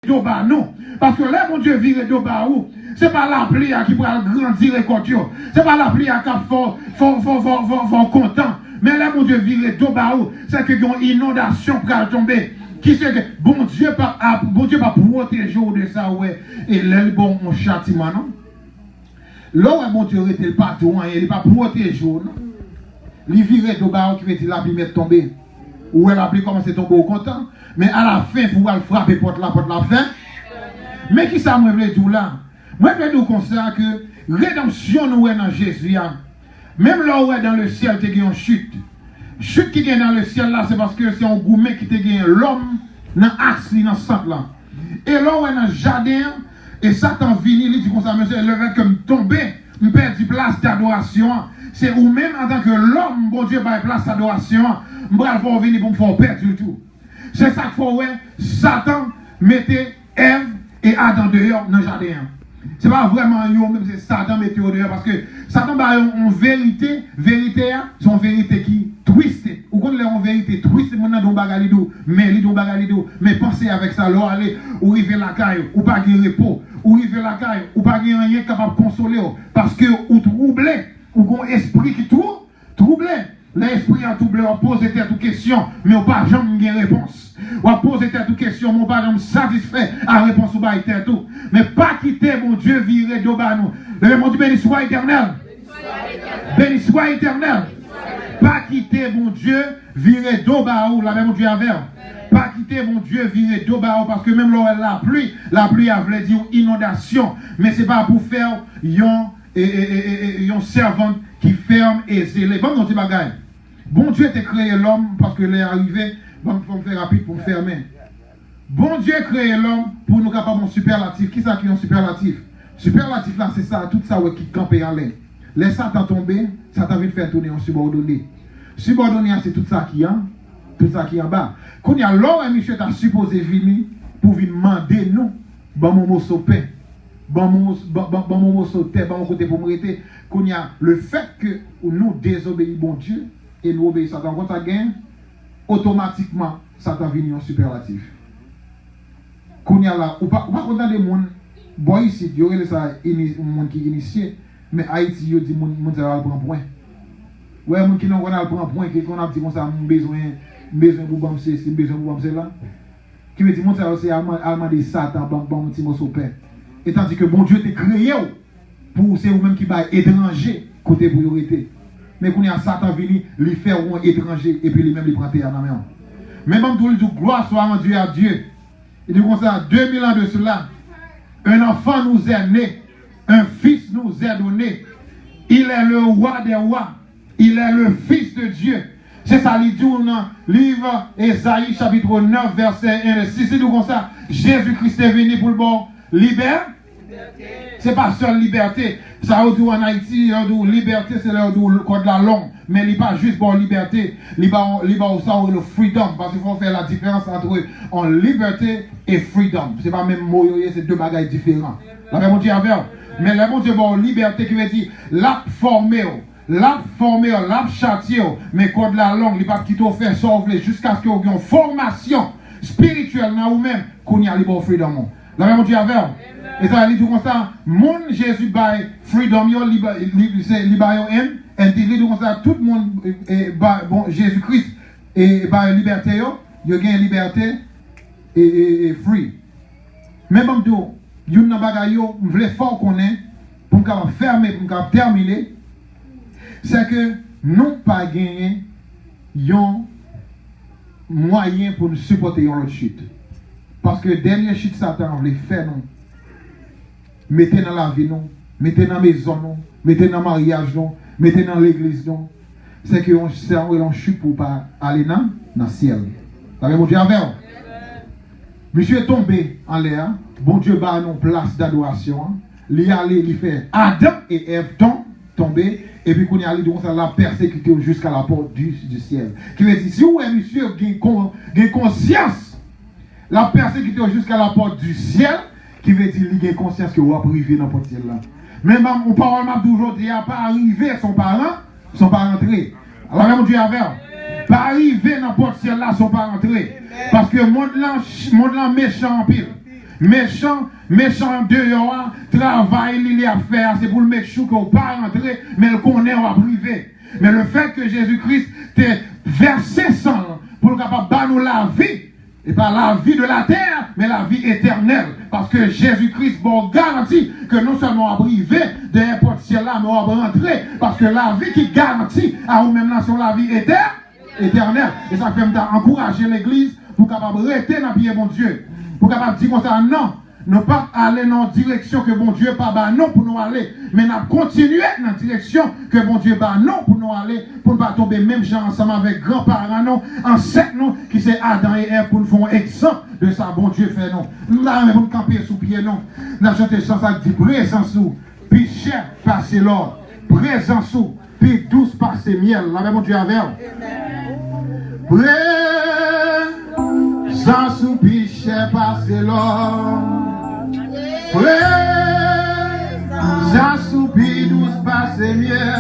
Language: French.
Doba, non. Parce que là, mon Dieu, vire Doba où? C'est pas la pluie qui pourra grandir les côtés. C'est pas la pluie qui font content. Mais là, mon Dieu, vire Doba où? C'est qu'il y a une inondation qui va tomber. Qui sait que bon Dieu va protéger de ça, ouais. Et là, bon, mon châtiment, non? Là où mon Dieu était le patron, il n'est pas protégé, non? Il vire Doba où qui veut dire la pluie met tomber. Ou elle a appelé comment c'est tombé au content. Mais à la fin, il faut frapper porte la fin. Mais qui ça me veut dire là? Moi, je veux dire comme ça que rédemption nous est dans Jésus. Même là où est dans le ciel, tu as une chute. Chute qui est dans le ciel là, c'est parce que c'est un gourmet qui te gagne l'homme dans l'axe, dans le centre là. Et là où est dans le jardin, et Satan vient, il dit comme ça, monsieur, le fait que me tomber, me perd du place d'adoration. C'est ou même en tant que l'homme, bon Dieu, par place d'adoration, je vais venir pour me faire perdre du tout. C'est ça qu'il faut, ouais, Satan mettait Ève et Adam dehors dans le jardin. Ce n'est pas vraiment yo, même c'est Satan mettait dehors, parce que Satan a une vérité, c'est une vérité qui twiste. Ou quand il a une vérité twiste, mon nan don bagalidou, mais pensez avec ça, là, aller, ou river la caille, ou pas de repos, ou river la caille, ou pas de rien capable de consoler, parce que ou troublé, ou un esprit qui troublé. L'esprit a troublé, on pose toute question, mais on pas jamais de réponse. On pose toute question, mais on pas jamais satisfait à la réponse ou pas tout. Mais pas quitter mon Dieu virer d'oba nous. Le mon Dieu béni soit éternel. Béni soit éternel. Pas quitter mon Dieu virer d'oba ou la même Dieu avait. Pas quitter mon Dieu virer d'oba parce que même là la pluie a voulu dire inondation, mais c'est pas pour faire une servante qui ferme et zélé. Bon, non, c'est bagaille. Bon Dieu t'a créé l'homme parce que l'est arrivé, bon, il faut faire rapide pour me fermer. Bon Dieu a créé l'homme pour nous capables de superlatif. Qui ça qui est un superlatif? Superlatif là, c'est ça, tout ça ouais, qui campe à l'air. Les Satan tombé, Satan vient faire tourner en subordonné. Subordonné, c'est tout ça qui est en bas. Quand il y a l'homme, monsieur t'a supposé venir pour venir demander nous, bon mon mot pain. Bon mon sauté, bon côté pour m'arrêter. Qu'on y a le fait que nous désobéissons bon Dieu et nous obéissons Satan, quand ça gagne, automatiquement, Satan vient en superlatif. Qu'on y a là, ou pas content des gens, bon ici, il y aurait ça, monde qui est initié, mais Haïti, il dit, mon ça va prendre point. Ouais, mon qui n'ont pas prendre point, qu'on a dit comme ça, besoin pour bamser, c'est besoin pour bamser là. Qui veut dire, mon ça c'est allemand de Satan, bon petit morceau pain. Et tandis que bon Dieu t'a créé pour c'est vous-même qui va étranger côté priorité. Mais quand il y a Satan venu, lui faire un étranger et puis lui-même lui prend terre dans la main. Mais même tout le dit gloire soit en Dieu à Dieu. Il dit comme ça, 2000 ans de cela, un enfant nous est né, un fils nous est donné. Il est le roi des rois, il est le fils de Dieu. C'est ça, il dit dans le livre Ésaïe chapitre 9, verset 1 et 6. Il dit comme ça, Jésus-Christ est venu pour le bon libérer. C'est pas seule liberté. Ça veut dire en Haïti, liberté, c'est le code de la langue. Mais il n'est pas juste pour liberté. Il va le freedom. Parce qu'il faut faire la différence entre en liberté et freedom. C'est pas même mot, c'est deux bagages différents. La même Dieu avec. Mais la même Dieu bon liberté qui veut dire la formé, la châtier. Mais code de la langue, il va quitter faire sauver jusqu'à ce qu'il y ait une formation spirituelle dans vous-même qu'on y a libre freedom. La même Dieu avec. Et ça dit comme ça, mon Jésus by freedom, yo libération et dit comme ça, tout le monde bon Jésus-Christ et by liberté yo gagne liberté et free. Mais bon tout, une bagaille yo, on veut fort connaître pour qu'on fermer, pour qu'on terminer, c'est que nous pas gagner un moyen pour nous supporter une autre chute. Parce que dernière chute Satan veut faire nous. Mettez dans la vie, non. Mettez dans la maison, non. Mettez dans le mariage, non. Mettez dans l'église, non. C'est que on chute pour pas aller dans le ciel. Vous avez mon Dieu avec. Monsieur est tombé en l'air. Bon Dieu bat une place d'adoration. Il allé, il fait Adam et Ève tomber. Et puis qu'on y allé, donc ça l'a persécuté jusqu'à la porte du ciel. Qui veut dire, si vous avez monsieur qui conscience, la persécuté jusqu'à la porte du ciel. Qui veut dire qu'il y a conscience que vous avez privé dans le ciel là. Mais mon parole m'a d'aujourd'hui n'a pas arrivé, son parent, sont pas rentrés. Alors même Dieu avait pas arrivé dans le ciel là, sont pas rentrés. Parce que le monde là méchant en pile. méchant dehors, travail, il y a à faire, c'est pour le mettre chou qu'on pas rentrer, mais le connaît, on va priver. Mais le fait que Jésus-Christ t'ait versé sang pour le capable de nous la vie, et pas la vie de la terre, mais la vie éternelle. Parce que Jésus-Christ bon garantit que non seulement on va priver de n'importe ciel là, mais on va rentrer. Parce que la vie qui garantit à nous-mêmes là, c'est la vie éternelle. Et ça fait encourager l'église pour capable rester dans le pied bon Dieu. Pour capable dire comme ça, non. Nous pas aller dans la direction que bon Dieu pas bah non pour nous aller, mais nous continuer dans la direction que bon Dieu bah non pour nous aller, pour ne pas tomber même gens ensemble avec grands-parents, non, ancêtres, non, qui c'est Adam et Ève pour nous faire un exemple de ça, bon Dieu fait non. Nous là, pour nous camper sous pied, non. Nous avons chanté chanson qui dit présence sous, puis cher passer l'or, présence sous, puis douce passer miel. La même bon Dieu avec vous. Présence sous, puis cher passer l'or. J'assoupi douce passe miel.